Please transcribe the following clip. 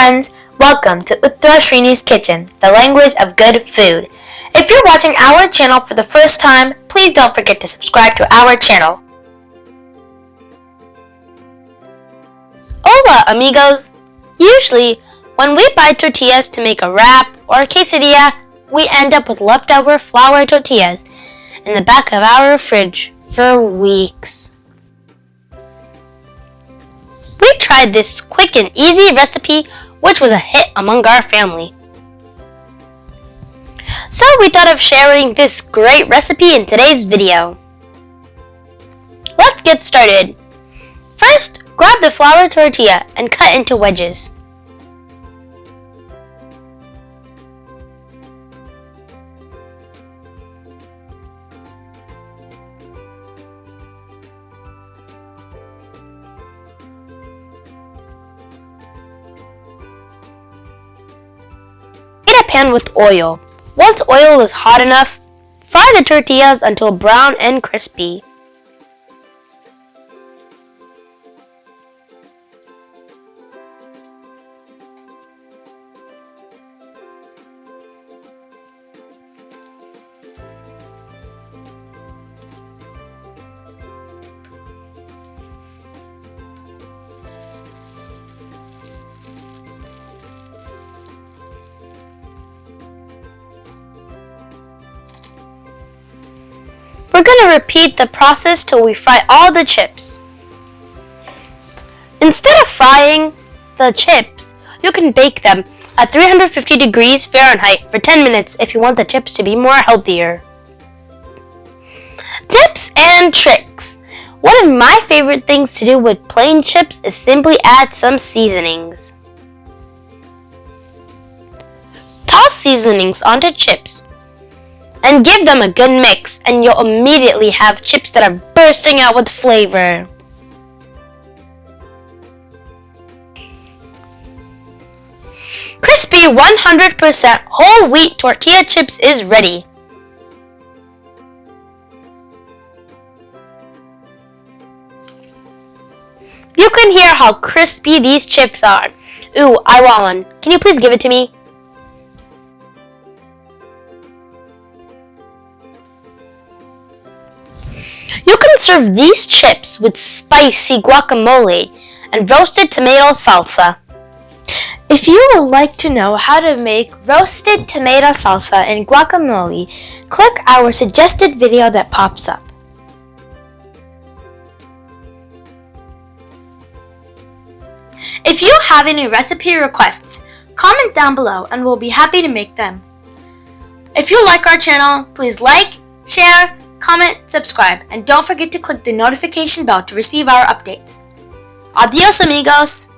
friends, welcome to Uttara Srini's Kitchen, the language of good food. If you're watching our channel for the first time, please don't forget to subscribe to our channel. Hola amigos! Usually, when we buy tortillas to make a wrap or a quesadilla, we end up with leftover flour tortillas in the back of our fridge for weeks. We tried this quick and easy recipe, which was a hit among our family. So we thought of sharing this great recipe in today's video. Let's get started. First, grab the flour tortilla and cut into wedges. In a pan with oil. Once oil is hot enough, fry the tortillas until brown and crispy. We're going to repeat the process till we fry all the chips. Instead of frying the chips, you can bake them at 350 degrees Fahrenheit for 10 minutes if you want the chips to be more healthier. Tips and tricks. One of my favorite things to do with plain chips is simply add some seasonings. Toss seasonings onto chips and give them a good mix, and you'll immediately have chips that are bursting out with flavor. Crispy 100% whole wheat tortilla chips is ready. You can hear how crispy these chips are. Ooh, I want one. Can you please give it to me? You can serve these chips with spicy guacamole and roasted tomato salsa. If you would like to know how to make roasted tomato salsa and guacamole, click our suggested video that pops up. If you have any recipe requests, comment down below and we'll be happy to make them. If you like our channel, please like, share, comment, subscribe, and don't forget to click the notification bell to receive our updates. Adios amigos!